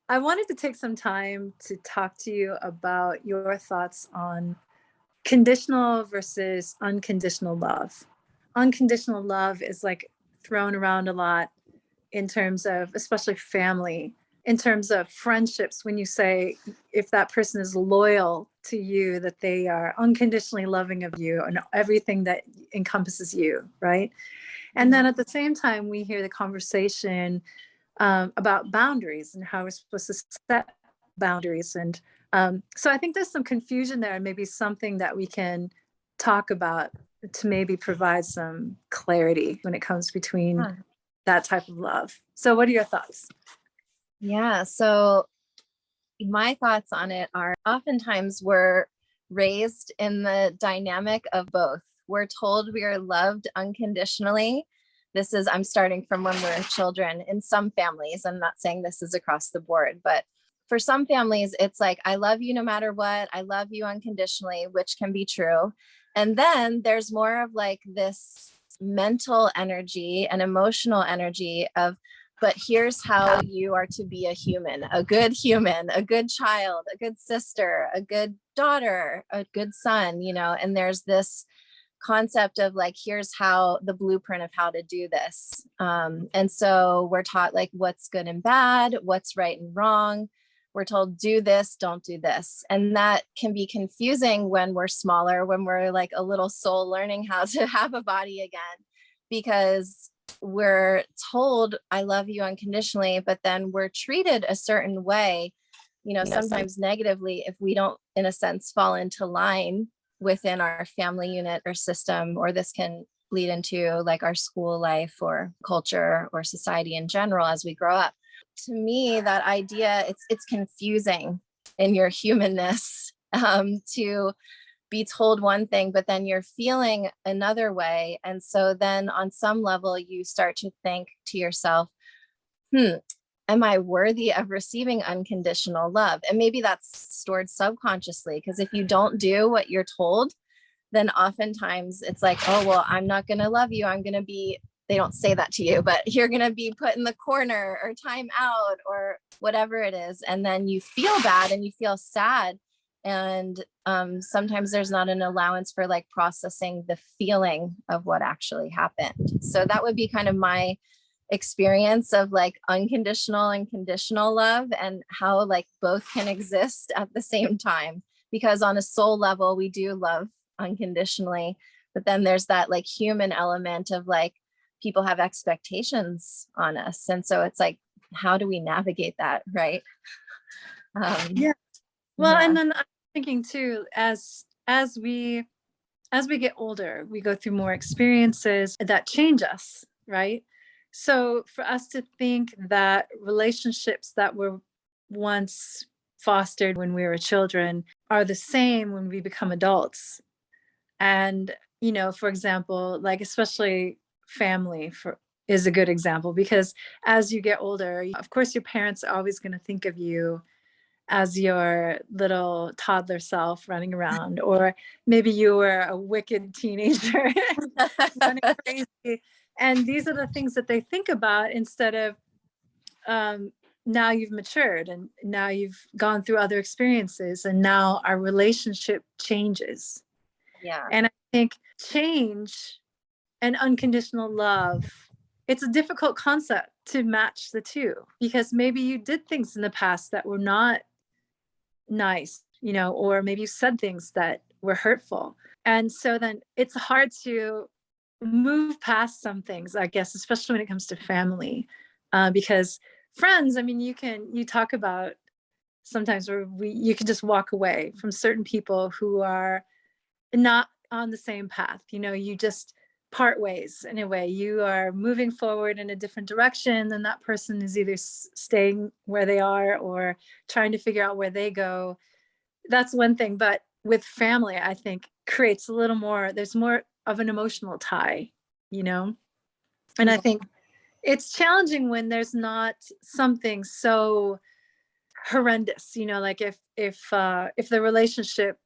I wanted to take some time to talk to you about your thoughts on conditional versus unconditional love. Unconditional love is like thrown around a lot in terms of, especially family, in terms of friendships, when you say if that person is loyal to you, that they are unconditionally loving of you and everything that encompasses you, right? And then at the same time, we hear the conversation about boundaries and how we're supposed to set boundaries. And so I think there's some confusion there, and maybe something that we can talk about to maybe provide some clarity when it comes between that type of love. So what are your thoughts? Yeah. So my thoughts on it are oftentimes we're raised in the dynamic of both. We're told we are loved unconditionally. I'm starting from when we're children in some families. I'm not saying this is across the board, but for some families, it's like, I love you no matter what. I love you unconditionally, which can be true. And then there's more of like this mental energy and emotional energy of, but here's how you are to be a human, a good child, a good sister, a good daughter, a good son, and there's this concept of like, here's how the blueprint of how to do this. And so we're taught like what's good and bad, what's right and wrong. We're told do this, don't do this. And that can be confusing when we're smaller, when we're like a little soul learning how to have a body again, because we're told I love you unconditionally, but then we're treated a certain way, sometimes negatively if we don't, in a sense, fall into line within our family unit or system, or this can lead into like our school life or culture or society in general as we grow up. To me, that idea, it's confusing in your humanness to be told one thing, but then you're feeling another way. And so then on some level, you start to think to yourself, am I worthy of receiving unconditional love? And maybe that's stored subconsciously, because if you don't do what you're told, then oftentimes it's like, oh, well, I'm not going to love you. I'm going to be, they don't say that to you, but you're going to be put in the corner or time out or whatever it is. And then you feel bad and you feel sad. And sometimes there's not an allowance for like processing the feeling of what actually happened. So that would be kind of my experience of like unconditional and conditional love, and how like both can exist at the same time. Because on a soul level, we do love unconditionally, but then there's that like human element of like people have expectations on us. And so it's like, how do we navigate that? Right. Yeah. Well, and then I'm thinking too, as we get older, we go through more experiences that change us, right? So for us to think that relationships that were once fostered when we were children are the same when we become adults. And, for example, like especially family is a good example, because as you get older, of course, your parents are always going to think of you as your little toddler self running around, or maybe you were a wicked teenager running crazy. And these are the things that they think about, instead of now you've matured and now you've gone through other experiences and now our relationship changes. Yeah. And I think change and unconditional love, it's a difficult concept to match the two, because maybe you did things in the past that were not nice, or maybe you said things that were hurtful. And so then it's hard to move past some things, I guess, especially when it comes to family, because friends, I mean, you talk about sometimes where you can just walk away from certain people who are not on the same path. You just part ways in a way. You are moving forward in a different direction, and that person is either staying where they are or trying to figure out where they go. That's one thing. But with family, I think creates a little more, there's more of an emotional tie, and I think it's challenging when there's not something so horrendous, like if the relationship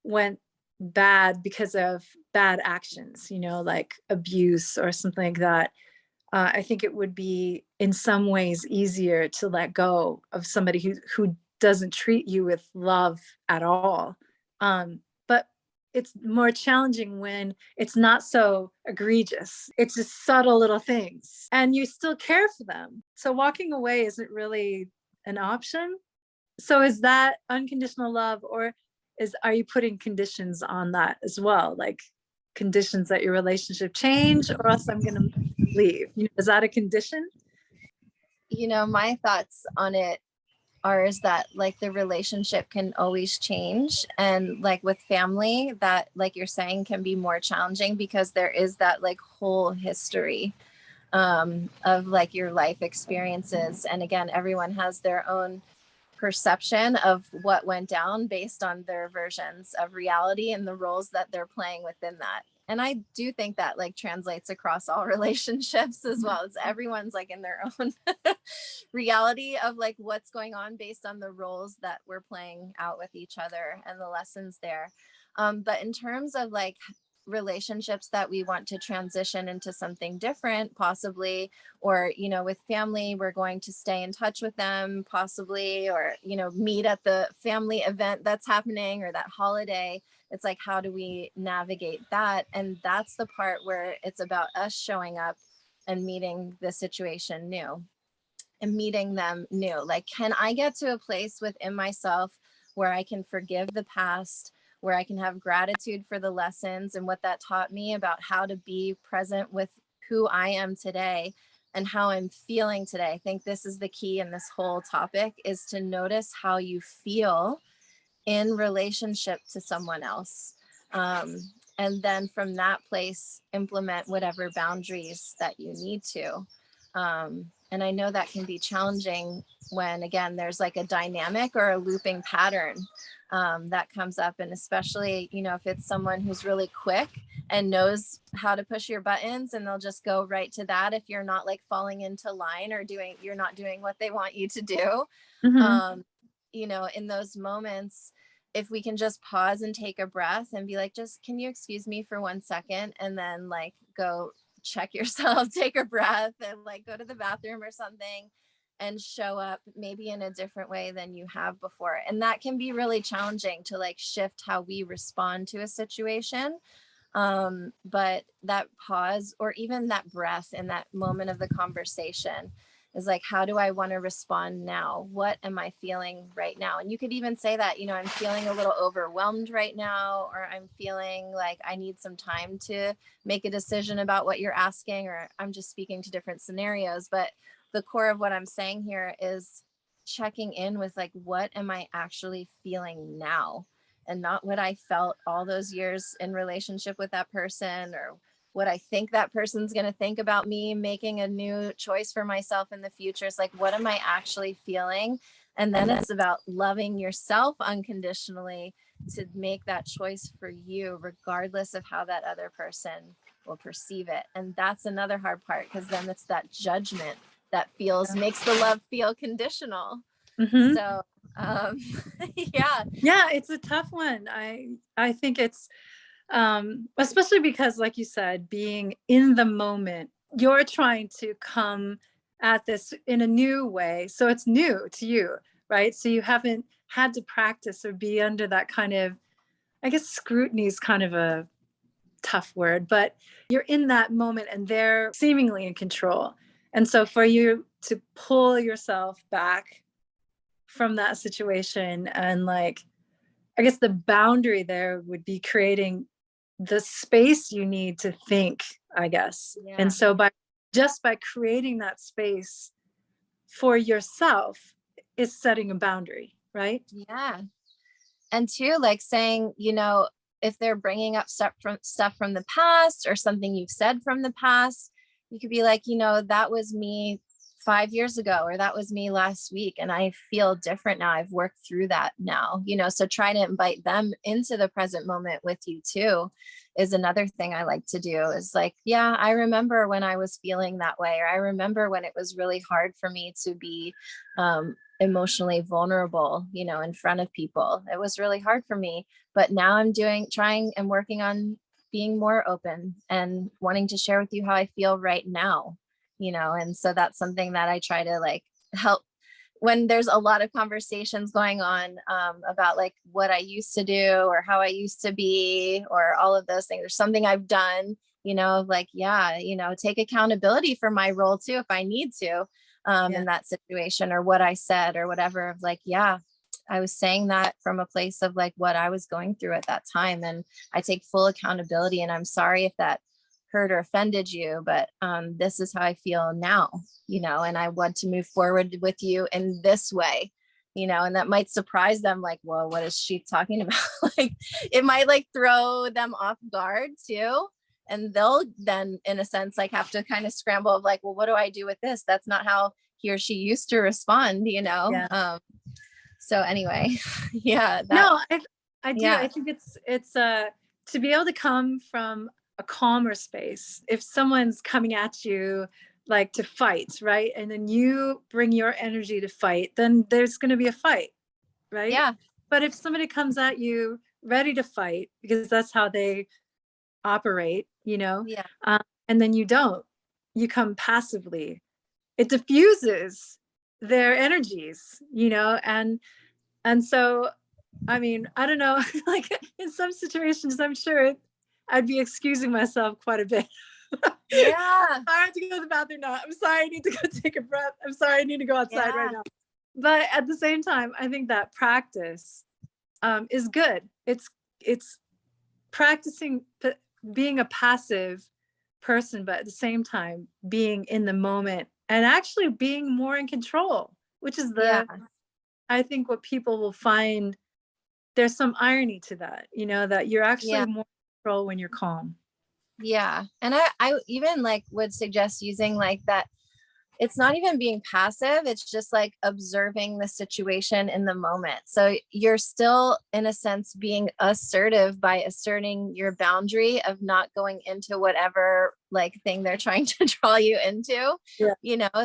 went bad because of bad actions, like abuse or something like that. I think it would be in some ways easier to let go of somebody who doesn't treat you with love at all. But it's more challenging when it's not so egregious. It's just subtle little things and you still care for them. So walking away isn't really an option. So is that unconditional love, or are you putting conditions on that as well? Like conditions that your relationship change or else I'm going to leave. Is that a condition? My thoughts on it are is that like the relationship can always change, and like with family, that like you're saying can be more challenging because there is that like whole history of like your life experiences, and again everyone has their own perception of what went down based on their versions of reality and the roles that they're playing within that. And I do think that like translates across all relationships as well. It's everyone's like in their own reality of like what's going on based on the roles that we're playing out with each other and the lessons there. But in terms of like relationships that we want to transition into something different possibly, or with family, we're going to stay in touch with them possibly, or meet at the family event that's happening or that holiday. It's like, how do we navigate that? And that's the part where it's about us showing up and meeting the situation new and meeting them new. Like, can I get to a place within myself where I can forgive the past, where I can have gratitude for the lessons and what that taught me about how to be present with who I am today and how I'm feeling today? I think this is the key in this whole topic, is to notice how you feel in relationship to someone else. And then from that place, implement whatever boundaries that you need to. And I know that can be challenging when, again, there's like a dynamic or a looping pattern that comes up. And especially, if it's someone who's really quick and knows how to push your buttons, and they'll just go right to that if you're not like falling into line or you're not doing what they want you to do. Mm-hmm. In those moments, if we can just pause and take a breath and be like, just, can you excuse me for 1 second? And then like go check yourself, take a breath, and like go to the bathroom or something and show up maybe in a different way than you have before. And that can be really challenging to like shift how we respond to a situation. But that pause or even that breath in that moment of the conversation is like, how do I want to respond now? What am I feeling right now? And you could even say that, I'm feeling a little overwhelmed right now, or I'm feeling like I need some time to make a decision about what you're asking, or I'm just speaking to different scenarios. But the core of what I'm saying here is checking in with like, what am I actually feeling now? And not what I felt all those years in relationship with that person, or what I think that person's going to think about me making a new choice for myself in the future. It's like, what am I actually feeling? And then it's about loving yourself unconditionally to make that choice for you, regardless of how that other person will perceive it. And that's another hard part, because then it's that judgment that makes the love feel conditional. Mm-hmm. So yeah, it's a tough one. I think it's especially because, like you said, being in the moment, you're trying to come at this in a new way, so it's new to you, right? So you haven't had to practice or be under that kind of, I guess scrutiny is kind of a tough word, but you're in that moment and they're seemingly in control. And so for you to pull yourself back from that situation, and like, I guess the boundary there would be creating the space you need to think, I guess. Yeah. And so by creating that space for yourself is setting a boundary, right? Yeah. And too, like saying, if they're bringing up stuff from the past or something you've said from the past, you could be like, that was me 5 years ago, or that was me last week, and I feel different now. I've worked through that now, so try to invite them into the present moment with you too is another thing I like to do, is like, yeah, I remember when I was feeling that way, or I remember when it was really hard for me to be emotionally vulnerable, in front of people. It was really hard for me, but now I'm trying and working on being more open and wanting to share with you how I feel right now. and so that's something that I try to like help when there's a lot of conversations going on about like what I used to do or how I used to be or all of those things. There's something I've done, like, yeah, take accountability for my role too, if I need to in that situation, or what I said or whatever, of like, yeah, I was saying that from a place of like what I was going through at that time. And I take full accountability, and I'm sorry if that hurt or offended you, but this is how I feel now, and I want to move forward with you in this way, and that might surprise them, like, whoa, what is she talking about? Like, it might like throw them off guard too. And they'll then, in a sense, like have to kind of scramble of like, well, what do I do with this? That's not how he or she used to respond, so anyway, yeah. No, I do. Yeah. I think it's to be able to come from a calmer space. If someone's coming at you like to fight, right? And then you bring your energy to fight, then there's going to be a fight, right? Yeah. But if somebody comes at you ready to fight, because that's how they operate, Yeah. and then you come passively, it diffuses their energies, and so, I mean, I don't know, like in some situations, I'm sure I'd be excusing myself quite a bit. Yeah. I'm sorry, I have to go to the bathroom now. I'm sorry, I need to go take a breath. I'm sorry, I need to go outside right now. But at the same time, I think that practice is good. It's practicing being a passive person, but at the same time being in the moment and actually being more in control, which is I think what people will find. There's some irony to that, that you're actually more in control when you're calm. Yeah. And I even like would suggest using like that. It's not even being passive. It's just like observing the situation in the moment. So you're still, in a sense, being assertive by asserting your boundary of not going into whatever like thing they're trying to draw you into,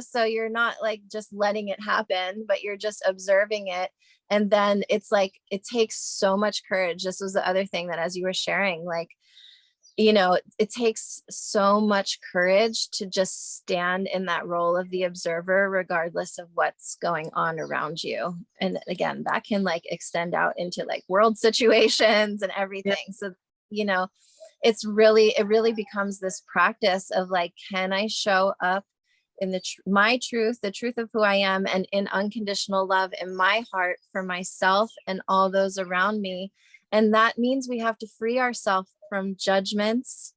so you're not like just letting it happen, but you're just observing it. And then it's like, it takes so much courage. This was the other thing that as you were sharing, like, it takes so much courage to just stand in that role of the observer, regardless of what's going on around you. And again, that can like extend out into like world situations and everything. So, it really becomes this practice of like, can I show up in my truth, the truth of who I am, and in unconditional love in my heart for myself and all those around me. And that means we have to free ourselves from judgments,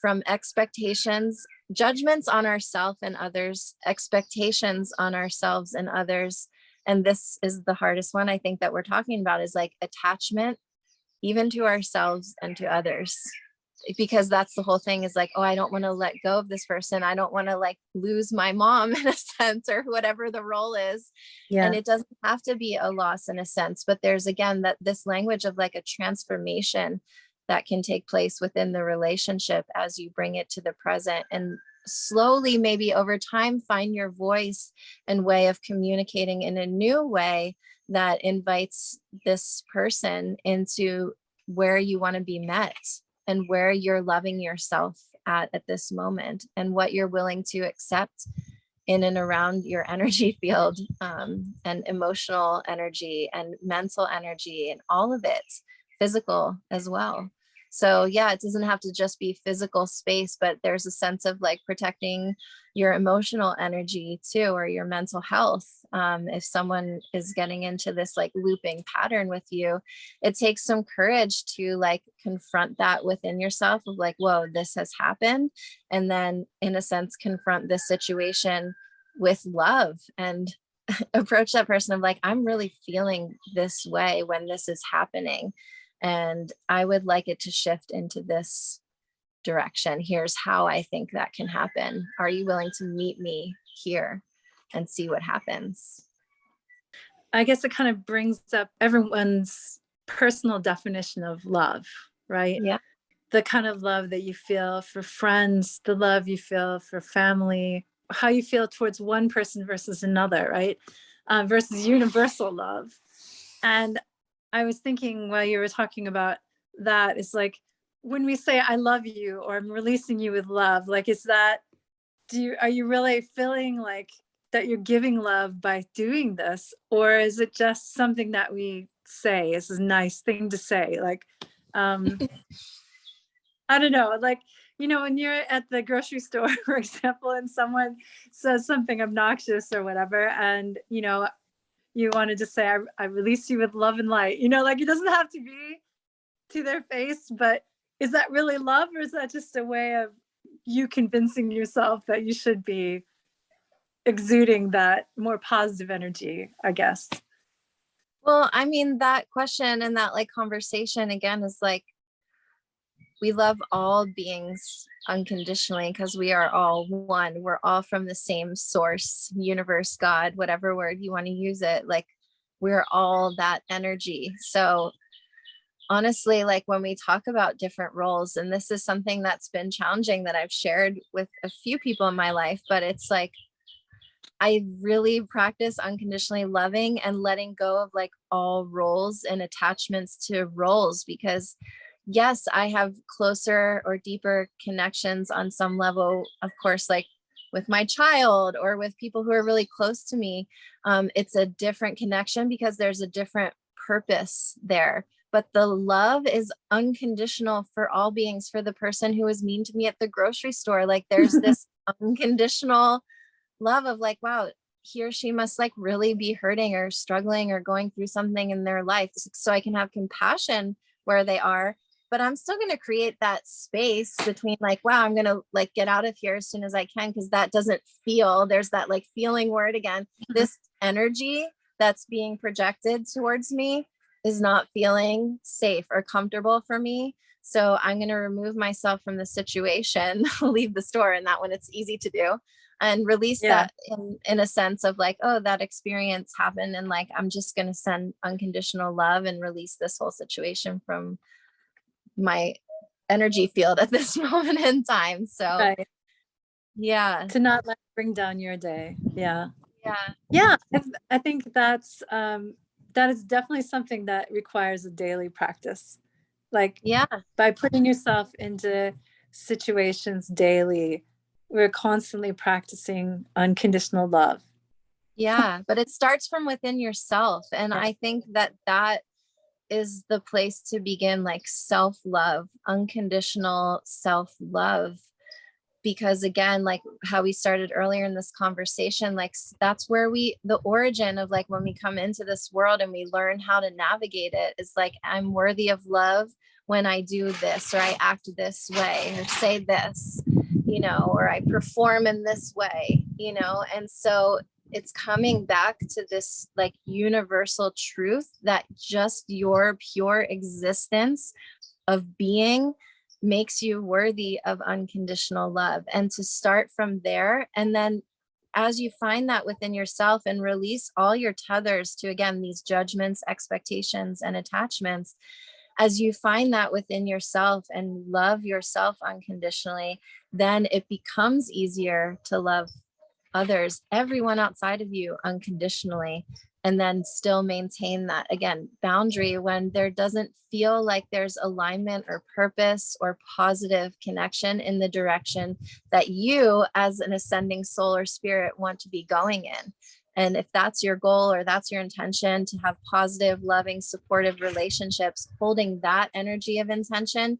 from expectations, judgments on ourselves and others, expectations on ourselves and others. And this is the hardest one I think that we're talking about, is like attachment, even to ourselves and to others. Because that's the whole thing, is like, oh, I don't want to let go of this person. I don't want to like lose my mom in a sense, or whatever the role is. And it doesn't have to be a loss in a sense, but there's again that this language of like a transformation that can take place within the relationship as you bring it to the present, and slowly, maybe over time, find your voice and way of communicating in a new way that invites this person into where you want to be met, and where you're loving yourself at this moment, and what you're willing to accept in and around your energy field, and emotional energy and mental energy and all of it, physical as well. So yeah, it doesn't have to just be physical space, but there's a sense of like protecting your emotional energy too, or your mental health. If someone is getting into this like looping pattern with you, it takes some courage to like confront that within yourself of like, whoa, this has happened. And then in a sense, confront this situation with love and approach that person of like, I'm really feeling this way when this is happening. And I would like it to shift into this direction. Here's how I think that can happen. Are you willing to meet me here and see what happens? I guess it kind of brings up everyone's personal definition of love, right? Yeah. The kind of love that you feel for friends, the love you feel for family, how you feel towards one person versus another, right? Versus universal love. And I was thinking while you were talking about that, it's like when we say I love you or I'm releasing you with love, like, is that are you really feeling like that you're giving love by doing this, or is it just something that we say is a nice thing to say? Like, I don't know, like, when you're at the grocery store, for example, and someone says something obnoxious or whatever, and you want to just say, I release you with love and light. Like, it doesn't have to be to their face, but is that really love, or is that just a way of you convincing yourself that you should be exuding that more positive energy, I guess? Well, I mean, that question and that like conversation again is like, we love all beings unconditionally because we are all one. We're all from the same source, universe, God, whatever word you want to use it. Like, we're all that energy. So honestly, like when we talk about different roles, and this is something that's been challenging that I've shared with a few people in my life, but it's like, I really practice unconditionally loving and letting go of like all roles and attachments to roles, because yes, I have closer or deeper connections on some level, of course, like with my child or with people who are really close to me. It's a different connection because there's a different purpose there. But the love is unconditional for all beings. For the person who was mean to me at the grocery store, like there's this unconditional love of like, wow, he or she must like really be hurting or struggling or going through something in their life. So I can have compassion where they are, but I'm still going to create that space between like, wow, I'm going to like get out of here as soon as I can. Cause that doesn't feel, there's that like feeling word again, this energy that's being projected towards me is not feeling safe or comfortable for me. So I'm going to remove myself from the situation, leave the store, and that one it's easy to do, and release that in a sense of like, oh, that experience happened. And like, I'm just going to send unconditional love and release this whole situation from my energy field at this moment in time. So Right. yeah. To not let it bring down your day. Yeah. Yeah. Yeah. I think that is definitely something that requires a daily practice. Like, Yeah. by putting yourself into situations daily, we're constantly practicing unconditional love. Yeah. But it starts from within yourself. And Yeah. I think that that is the place to begin, like self-love, unconditional self-love. Because again, like how we started earlier in this conversation, like that's where the origin of like when we come into this world and we learn how to navigate it is like, I'm worthy of love when I do this, or I act this way, or say this, or I perform in this way, and so it's coming back to this like universal truth that just your pure existence of being makes you worthy of unconditional love. And to start from there, and then as you find that within yourself and release all your tethers to, again, these judgments, expectations, and attachments, as you find that within yourself and love yourself unconditionally, then it becomes easier to love others, everyone outside of you, unconditionally, and then still maintain that, again, boundary when there doesn't feel like there's alignment or purpose or positive connection in the direction that you as an ascending soul or spirit want to be going in. And if that's your goal or that's your intention, to have positive, loving, supportive relationships, holding that energy of intention,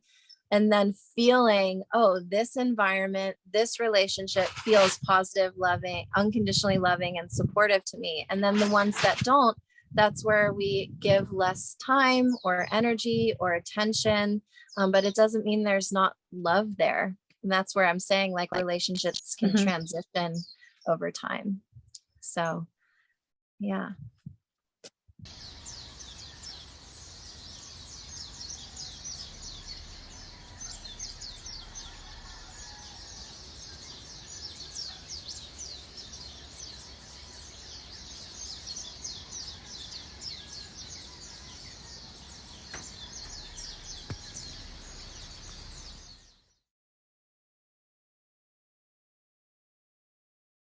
and then feeling, oh, this environment, this relationship feels positive, loving, unconditionally loving and supportive to me. And then the ones that don't, that's where we give less time or energy or attention. But it doesn't mean there's not love there. And that's where I'm saying like relationships can transition over time. So, yeah.